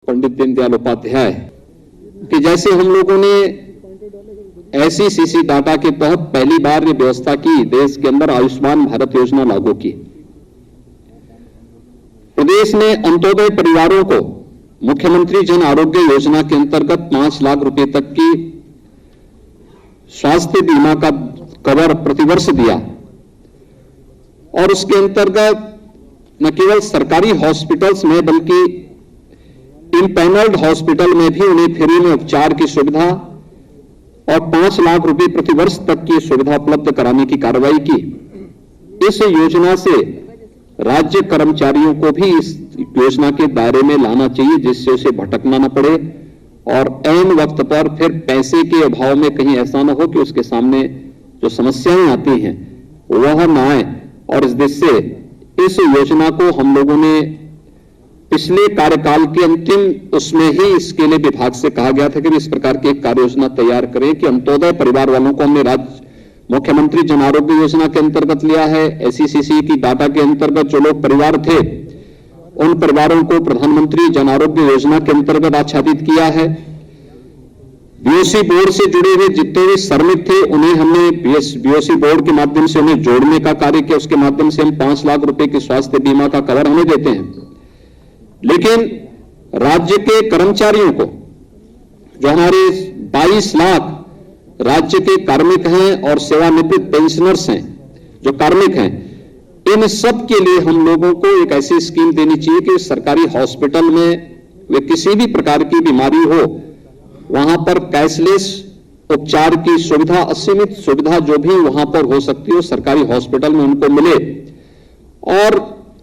पंडित दीनदयाल उपाध्याय कि जैसे हम लोगों ने SECC डाटा के तहत पहली बार ये व्यवस्था की, देश के अंदर आयुष्मान भारत योजना लागू की। प्रदेश ने अंत्योदय परिवारों को मुख्यमंत्री जन आरोग्य योजना के अंतर्गत 5 लाख रुपए तक की स्वास्थ्य बीमा का कवर प्रतिवर्ष दिया और उसके अंतर्गत न केवल सरकारी हॉस्पिटल्स में बल्कि इम्पैनल्ड हॉस्पिटल में भी उन्हें फ्री में उपचार की सुविधा और 5 लाख रुपए प्रतिवर्ष तक की सुविधा उपलब्ध कराने की कार्रवाई की। इस योजना से राज्य कर्मचारियों को भी इस योजना के दायरे में लाना चाहिए, जिससे उसे भटकना न पड़े और ऐन वक्त पर फिर पैसे के अभाव में कहीं ऐसा न हो कि उसके सामने जो समस्याएं आती हैं वह न आए। और इस देश से इस योजना को हम लोगों ने पिछले कार्यकाल के अंतिम उसमें ही इसके लिए विभाग से कहा गया था कि इस प्रकार की एक कार्य योजना तैयार करें कि अंत्योदय परिवार वालों को हमने राज्य मुख्यमंत्री जन आरोग्य योजना के अंतर्गत लिया है। SECC की डाटा के अंतर्गत जो लोग परिवार थे उन परिवारों को प्रधानमंत्री जन आरोग्य योजना के अंतर्गत आच्छादित किया है। BOC बोर्ड से जुड़े हुए जितने भी श्रमिक थे उन्हें हमने BOC बोर्ड के माध्यम से उन्हें जोड़ने का कार्य किया। उसके माध्यम से हम 5 लाख रुपए की स्वास्थ्य बीमा का कवर हमें देते हैं। लेकिन राज्य के कर्मचारियों को, जो हमारे 22 लाख राज्य के कार्मिक हैं और सेवानिवृत्त पेंशनर्स हैं जो कार्मिक हैं, इन सब के लिए हम लोगों को एक ऐसी स्कीम देनी चाहिए कि सरकारी हॉस्पिटल में वे किसी भी प्रकार की बीमारी हो वहां पर कैशलेस उपचार की सुविधा, असीमित सुविधा जो भी वहां पर हो सकती हो सरकारी हॉस्पिटल में उनको मिले। और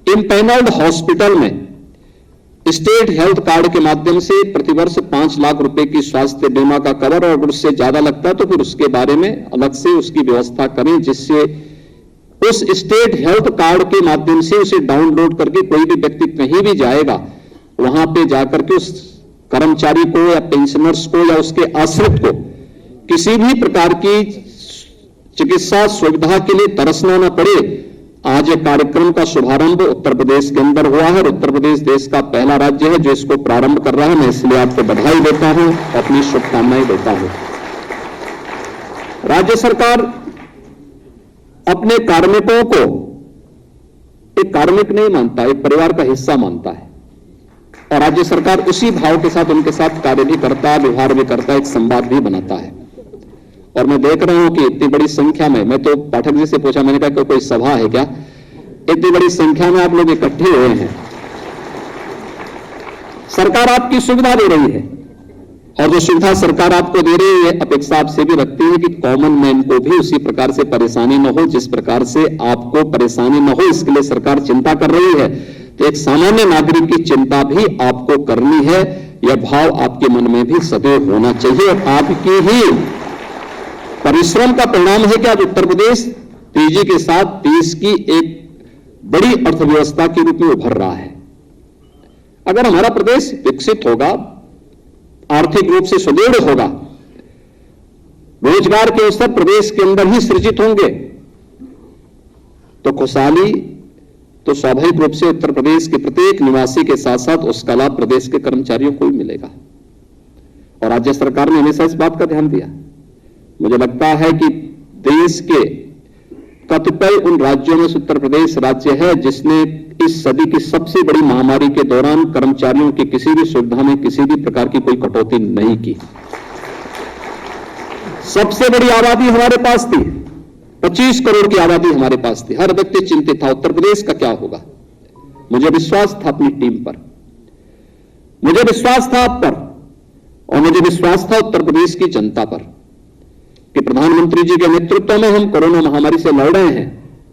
इम्पैनल्ड हॉस्पिटल में स्टेट हेल्थ कार्ड के माध्यम से प्रतिवर्ष 5 लाख रुपए की स्वास्थ्य बीमा का कवर, और अगर उससे ज्यादा लगता है तो फिर उसके बारे में अलग से उसकी व्यवस्था करें, जिससे उस स्टेट हेल्थ कार्ड के माध्यम से उसे डाउनलोड करके कोई भी व्यक्ति कहीं भी जाएगा वहां पे जाकर के उस कर्मचारी को या पेंशनर्स को या उसके आश्रित को किसी भी प्रकार की चिकित्सा सुविधा के लिए तरसना न पड़े। आज एक कार्यक्रम का शुभारंभ उत्तर प्रदेश के अंदर हुआ है और उत्तर प्रदेश देश का पहला राज्य है जो इसको प्रारंभ कर रहा है। मैं इसलिए आपको बधाई देता हूं, अपनी शुभकामनाएं देता हूं। राज्य सरकार अपने कार्मिकों को एक कार्मिक नहीं मानता, एक परिवार का हिस्सा मानता है और राज्य सरकार उसी भाव के साथ उनके साथ कार्य भी करता है, व्यवहार भी करता है, एक संवाद भी बनाता है। और मैं देख रहा हूं कि इतनी बड़ी संख्या में, मैं तो पाठक जी से पूछा, मैंने कहा कि कोई सभा है क्या, इतनी बड़ी संख्या में आप लोग इकट्ठे हुए हैं। सरकार आपकी सुविधा दे रही है और जो सुविधा सरकार आपको दे रही है अपेक्षा आपसे भी रखती है कि कॉमन मैन को भी उसी प्रकार से परेशानी न हो जिस प्रकार से आपको परेशानी न हो, इसके लिए सरकार चिंता कर रही है। तो एक सामान्य नागरिक की चिंता भी आपको करनी है, यह भाव आपके मन में भी सदैव होना चाहिए। और आपकी ही परिश्रम का परिणाम है कि आज उत्तर प्रदेश तेजी के साथ देश की एक बड़ी अर्थव्यवस्था के रूप में उभर रहा है। अगर हमारा प्रदेश विकसित होगा, आर्थिक रूप से सुदृढ़ होगा, रोजगार के अवसर प्रदेश के अंदर ही सृजित होंगे, तो खुशहाली तो स्वाभाविक रूप से उत्तर प्रदेश के प्रत्येक निवासी के साथ साथ उसका लाभ प्रदेश के कर्मचारियों को भी मिलेगा। और राज्य सरकार ने हमेशा इस बात का ध्यान दिया। मुझे लगता है कि देश के कतिपय उन राज्यों में उत्तर प्रदेश राज्य है जिसने इस सदी की सबसे बड़ी महामारी के दौरान कर्मचारियों की किसी भी सुविधा में किसी भी प्रकार की कोई कटौती नहीं की। सबसे बड़ी आबादी हमारे पास थी, 25 करोड़ की आबादी हमारे पास थी। हर व्यक्ति चिंतित था उत्तर प्रदेश का क्या होगा। मुझे विश्वास था अपनी टीम पर, मुझे विश्वास था आप पर और मुझे विश्वास था उत्तर प्रदेश की जनता पर कि प्रधानमंत्री जी के नेतृत्व में हम कोरोना महामारी से लड़ रहे हैं।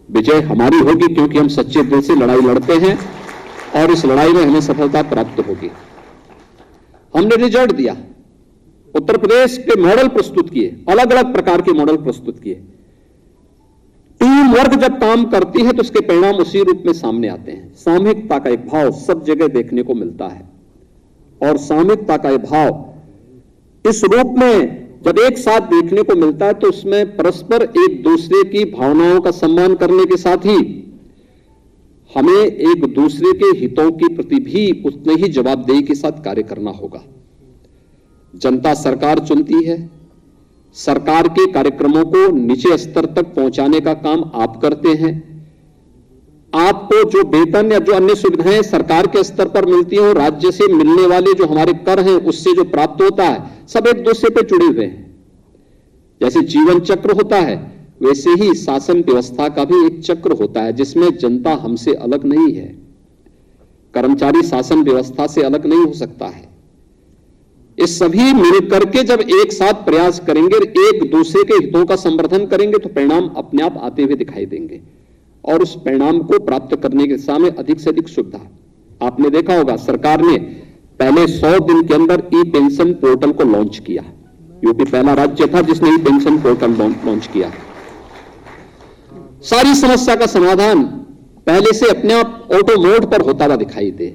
विजय हमारी होगी क्योंकि हम सच्चे दिल से लड़ाई लड़ते हैं और इस लड़ाई में हमें सफलता प्राप्त होगी। हमने रिजल्ट दिया, उत्तर प्रदेश के मॉडल प्रस्तुत किए, अलग अलग प्रकार के मॉडल प्रस्तुत किए। टीम वर्क जब काम करती है तो उसके परिणाम उसी रूप में सामने आते हैं। सामूहिकता का एक भाव सब जगह देखने को मिलता है और सामूहिकता का एक भाव इस रूप में जब एक साथ देखने को मिलता है तो उसमें परस्पर एक दूसरे की भावनाओं का सम्मान करने के साथ ही हमें एक दूसरे के हितों के प्रति भी उतने ही जवाबदेही के साथ कार्य करना होगा। जनता सरकार चुनती है, सरकार के कार्यक्रमों को नीचे स्तर तक पहुंचाने का काम आप करते हैं। आपको जो वेतन या जो अन्य सुविधाएं सरकार के स्तर पर मिलती हैं, राज्य से मिलने वाले जो हमारे कर हैं उससे जो प्राप्त होता है, सब एक दूसरे पे जुड़े हुए हैं। जैसे जीवन चक्र होता है वैसे ही शासन व्यवस्था का भी एक चक्र होता है जिसमें जनता हमसे अलग नहीं है। कर्मचारी शासन व्यवस्था से अलग नहीं हो सकता है। इस सभी मिलकर के जब एक साथ प्रयास करेंगे, एक दूसरे के हितों का संवर्धन करेंगे तो परिणाम अपने आप आते हुए दिखाई देंगे और उस परिणाम को प्राप्त करने की दिशा में अधिक से अधिक सुविधा। आपने देखा होगा सरकार ने पहले 100 दिन के अंदर ई पेंशन पोर्टल को लॉन्च किया। यूपी पहला राज्य था जिसने ई पेंशन पोर्टल लॉन्च किया। सारी समस्या का समाधान पहले से अपने आप ऑटो मोड पर होता हुआ दिखाई दे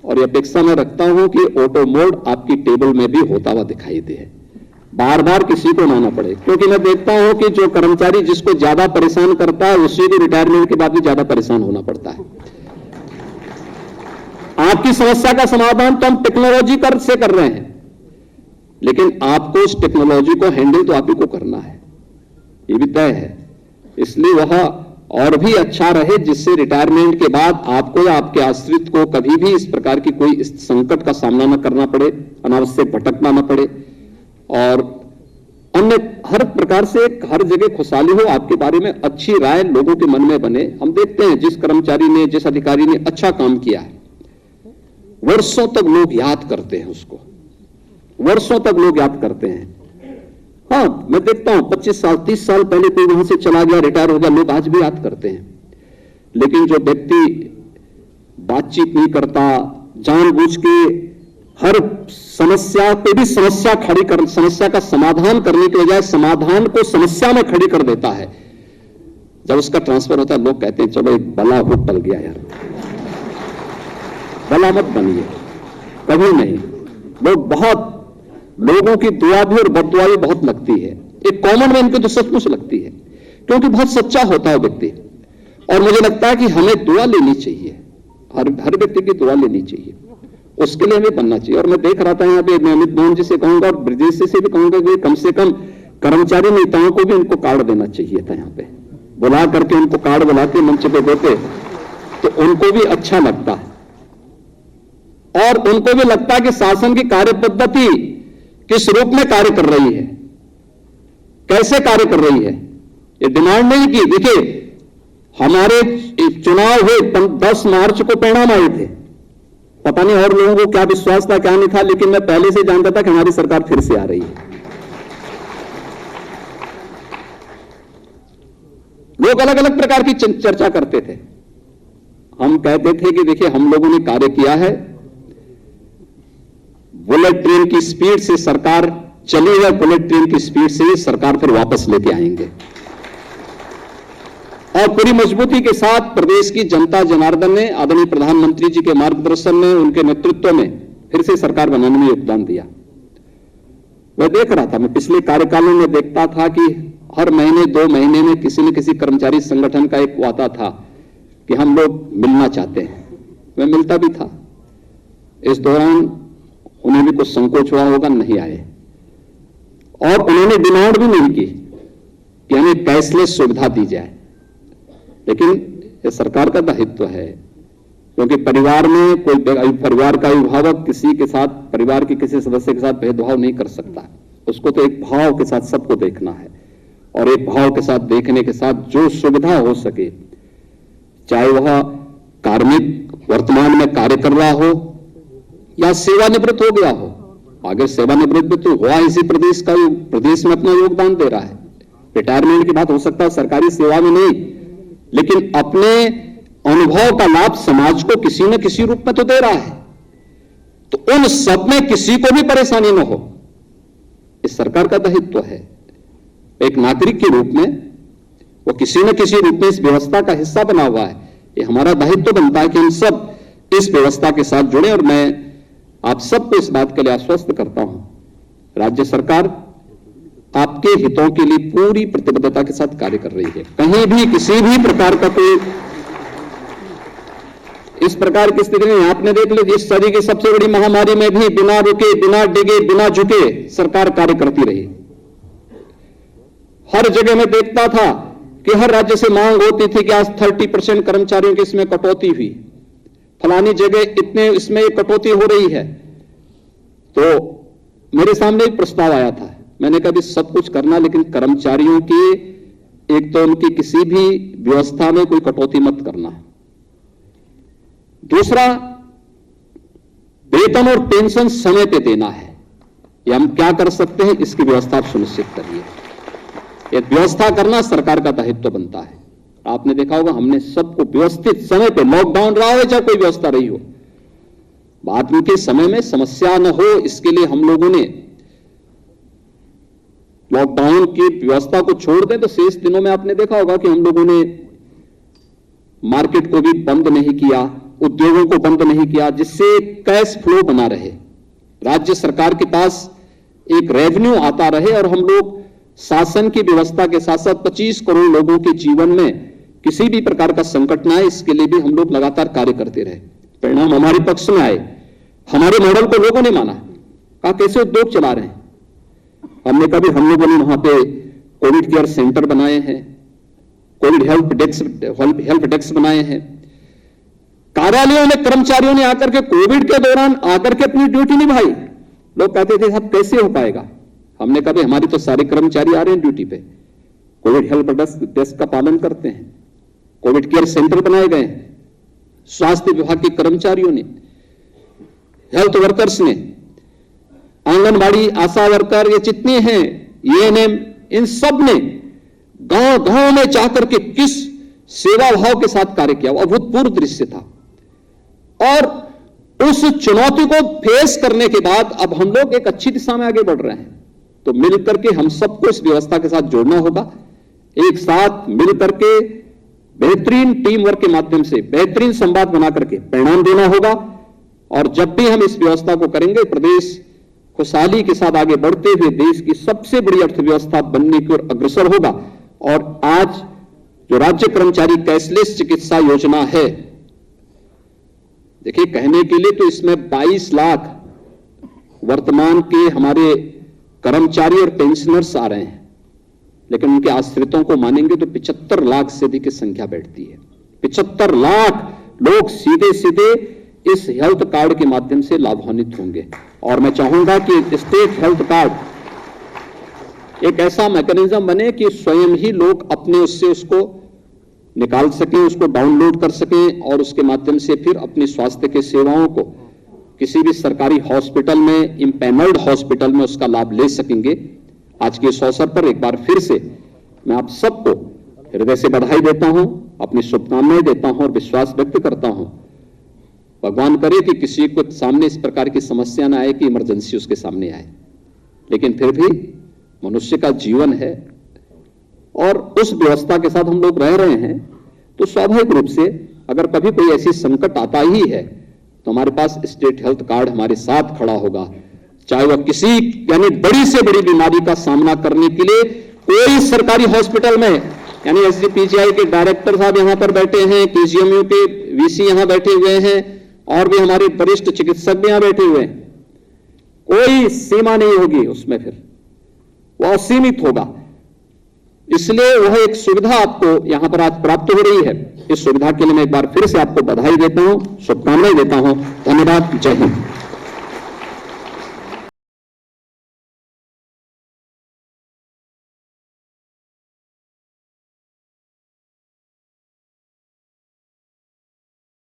और यह अपेक्षा मैं रखता हूं कि ऑटो मोड आपकी टेबल में भी होता हुआ दिखाई दे, बार बार किसी को ना आना पड़े। क्योंकि मैं देखता हूं कि जो कर्मचारी जिसको ज्यादा परेशान करता है उसी को रिटायरमेंट के बाद भी ज्यादा परेशान होना पड़ता है। आपकी समस्या का समाधान तो हम टेक्नोलॉजी से कर रहे हैं, लेकिन आपको उस टेक्नोलॉजी को हैंडल तो आप ही को करना है, ये भी तय है। इसलिए वह और भी अच्छा रहे जिससे रिटायरमेंट के बाद आपको या आपके आश्रित को कभी भी इस प्रकार की कोई संकट का सामना न करना पड़े, अनावश्यक भटकना न पड़े और अन्य हर प्रकार से हर जगह खुशहाली हो, आपके बारे में अच्छी राय लोगों के मन में बने। हम देखते हैं जिस कर्मचारी ने, जिस अधिकारी ने अच्छा काम किया है, वर्षों तक लोग याद करते हैं उसको, वर्षों तक लोग याद करते हैं। हाँ, मैं देखता हूं 25 साल 30 साल पहले कोई वहां से चला गया, रिटायर हो गया, लोग आज भी याद करते हैं। लेकिन जो व्यक्ति बातचीत नहीं करता, जानबूझ के हर समस्या पे भी समस्या का समाधान करने के बजाय समाधान को समस्या में खड़ी कर देता है, जब उसका ट्रांसफर होता है लोग कहते हैं चलो एक बला हो टल गया यार। बला मत बनिए, कभी नहीं। लोगों की दुआ भी और बददुआ भी बहुत लगती है। एक कॉमन मैन को तो सचमुच लगती है क्योंकि बहुत सच्चा होता है व्यक्ति। और मुझे लगता है कि हमें दुआ लेनी चाहिए, हर व्यक्ति की दुआ लेनी चाहिए, उसके लिए हमें बनना चाहिए। और मैं देख रहा था यहाँ पे, मैं अमित मोहन जी से कहूंगा और ब्रजेश से भी कहूंगा कि कम से कम कर्मचारी नेताओं को भी उनको कार्ड देना चाहिए था। यहाँ पे बुला करके उनको कार्ड बुलाते मंच पे देते तो उनको भी अच्छा लगता है और उनको भी लगता है कि शासन की कार्य पद्धति किस रूप में कार्य कर रही है, कैसे कार्य कर रही है। ये डिमांड नहीं की। देखिए, हमारे चुनाव हुए 10 मार्च को परिणाम आए थे, पता नहीं और लोगों को क्या विश्वास था क्या नहीं था, लेकिन मैं पहले से जानता था कि हमारी सरकार फिर से आ रही है। लोग अलग अलग प्रकार की चर्चा करते थे। हम कहते थे कि देखिए हम लोगों ने कार्य किया है, बुलेट ट्रेन की स्पीड से सरकार चली है, बुलेट ट्रेन की स्पीड से ही सरकार फिर वापस लेके आएंगे और पूरी मजबूती के साथ प्रदेश की जनता जनार्दन ने आदरणीय प्रधानमंत्री जी के मार्गदर्शन में, उनके नेतृत्व में फिर से सरकार बनाने में योगदान दिया। मैं देख रहा था, मैं पिछले कार्यकालों में देखता था कि हर महीने 2 महीने में किसी न किसी कर्मचारी संगठन का एक वादा था कि हम लोग मिलना चाहते हैं। मैं मिलता भी था। इस दौरान उन्हें भी कुछ संकोच हुआ होगा, नहीं आए और उन्होंने डिमांड भी नहीं की कि हमें कैशलेस सुविधा दी जाए। लेकिन यह सरकार का दायित्व है क्योंकि परिवार में कोई परिवार का अभिभावक किसी के साथ, परिवार के किसी सदस्य के साथ भेदभाव नहीं कर सकता। उसको तो एक भाव के साथ सबको देखना है और एक भाव के साथ देखने के साथ जो सुविधा हो सके, चाहे वह कार्मिक वर्तमान में कार्य कर रहा हो या सेवानिवृत्त हो गया हो। अगर सेवानिवृत्त भी तो हुआ इसी प्रदेश में अपना योगदान दे रहा है। रिटायरमेंट की बात हो सकता है सरकारी सेवा में नहीं, लेकिन अपने अनुभव का लाभ समाज को किसी न किसी रूप में तो दे रहा है। तो उन सब में किसी को भी परेशानी न हो, इस सरकार का दायित्व है। एक नागरिक के रूप में वो किसी न किसी रूप में इस व्यवस्था का हिस्सा बना हुआ है। ये हमारा दायित्व बनता है कि हम सब इस व्यवस्था के साथ जुड़े और मैं आप सबको इस बात के लिए आश्वस्त करता हूं, राज्य सरकार आपके हितों के लिए पूरी प्रतिबद्धता के साथ कार्य कर रही है। कहीं भी किसी भी प्रकार का कोई इस प्रकार की स्थिति में आपने देख लीजिए, इस सदी की सबसे बड़ी महामारी में भी बिना रुके, बिना डिगे, बिना झुके सरकार कार्य करती रही। हर जगह में देखता था कि हर राज्य से मांग होती थी कि आज 30% कर्मचारियों की इसमें कटौती हुई, फलानी जगह इतने इसमें कटौती हो रही है। तो मेरे सामने एक प्रस्ताव आया था, मैंने कहा सब कुछ करना, लेकिन कर्मचारियों की एक तो उनकी किसी भी व्यवस्था में कोई कटौती मत करना। दूसरा, वेतन और पेंशन समय पे देना है। ये हम क्या कर सकते हैं, इसकी व्यवस्था आप सुनिश्चित करिए। ये व्यवस्था करना सरकार का दायित्व बनता है। आपने देखा होगा, हमने सबको व्यवस्थित समय पे, लॉकडाउन रहा हो चाहे कोई व्यवस्था रही हो, बाद के समय में समस्या न हो, इसके लिए हम लोगों ने लॉकडाउन की व्यवस्था को छोड़ दें तो शेष दिनों में आपने देखा होगा कि हम लोगों ने मार्केट को भी बंद नहीं किया, उद्योगों को बंद नहीं किया, जिससे कैश फ्लो बना रहे, राज्य सरकार के पास एक रेवेन्यू आता रहे और हम लोग शासन की व्यवस्था के साथ साथ 25 करोड़ लोगों के जीवन में किसी भी प्रकार का संकट न आए, इसके लिए भी हम लोग लगातार कार्य करते रहे। परिणाम हमारे पक्ष में आए। हमारे मॉडल को लोगों ने माना, कहा कैसे उद्योग चला रहे हैं। हमने कभी हम लोगों ने वहां पे कोविड केयर सेंटर बनाए हैं, कोविड हेल्प डेस्क बनाए हैं। कार्यालयों में कर्मचारियों ने आकर के कोविड के दौरान आकर के अपनी ड्यूटी निभाई। लोग कहते थे साहब कैसे हो पाएगा, हमने कहा हमारी तो सारे कर्मचारी आ रहे हैं ड्यूटी पे, कोविड हेल्प डेस्क का पालन करते हैं, कोविड केयर सेंटर बनाए गए हैं, स्वास्थ्य विभाग के कर्मचारियों ने, हेल्थ वर्कर्स ने, आंगनबाड़ी आशा वर्कर, ये जितने हैं एएनएम, इन सब ने गांव गांव में जाकर के किस सेवा भाव के साथ कार्य किया, वो अभूतपूर्व दृश्य था। और उस चुनौती को फेस करने के बाद अब हम लोग एक अच्छी दिशा में आगे बढ़ रहे हैं। तो मिलकर के हम सबको इस व्यवस्था के साथ जोड़ना होगा, एक साथ मिलकर के बेहतरीन टीम वर्क के माध्यम से बेहतरीन संवाद बना करके परिणाम देना होगा। और जब भी हम इस व्यवस्था को करेंगे, प्रदेश खुशहाली के साथ आगे बढ़ते हुए देश की सबसे बड़ी अर्थव्यवस्था बनने की ओर अग्रसर होगा। और आज जो राज्य कर्मचारी कैशलेस चिकित्सा योजना है, देखिए कहने के लिए तो इसमें 22 लाख वर्तमान के हमारे कर्मचारी और पेंशनर्स आ रहे हैं, लेकिन उनके आश्रितों को मानेंगे तो 75 लाख से अधिक की संख्या बैठती है। 75 लाख लोग सीधे सीधे इस हेल्थ कार्ड के माध्यम से लाभान्वित होंगे। और मैं चाहूंगा कि स्टेट हेल्थ कार्ड एक ऐसा मैकेनिज्म बने कि स्वयं ही लोग अपने उससे उसको निकाल सकें, उसको डाउनलोड कर सकें और उसके माध्यम से फिर अपनी स्वास्थ्य के सेवाओं को किसी भी सरकारी हॉस्पिटल में, इम्पैनल्ड हॉस्पिटल में उसका लाभ ले सकेंगे। आज के इस अवसर पर एक बार फिर से मैं आप सबको हृदय से बधाई देता हूं, अपनी शुभकामनाएं देता हूं और विश्वास व्यक्त करता हूं। भगवान करे कि किसी को सामने इस प्रकार की समस्या ना आए कि इमरजेंसी उसके सामने आए, लेकिन फिर भी मनुष्य का जीवन है और उस व्यवस्था के साथ हम लोग रह रहे हैं, तो स्वाभाविक रूप से अगर कभी कोई ऐसी संकट आता ही है तो हमारे पास स्टेट हेल्थ कार्ड हमारे साथ खड़ा होगा। चाहे वह किसी यानी बड़ी से बड़ी बीमारी का सामना करने के लिए कोई सरकारी हॉस्पिटल में, यानी एसजीपीजीआई के डायरेक्टर साहब यहां पर बैठे हैं, केजीएमयू के वीसी यहां बैठे हुए हैं और भी हमारे वरिष्ठ चिकित्सक भी यहां बैठे हुए हैं, कोई सीमा नहीं होगी उसमें, फिर वह असीमित होगा। इसलिए वह एक सुविधा आपको यहां पर आज प्राप्त हो रही है। इस सुविधा के लिए मैं एक बार फिर से आपको बधाई देता हूं, शुभकामनाएं देता हूं। धन्यवाद। जय हिंद।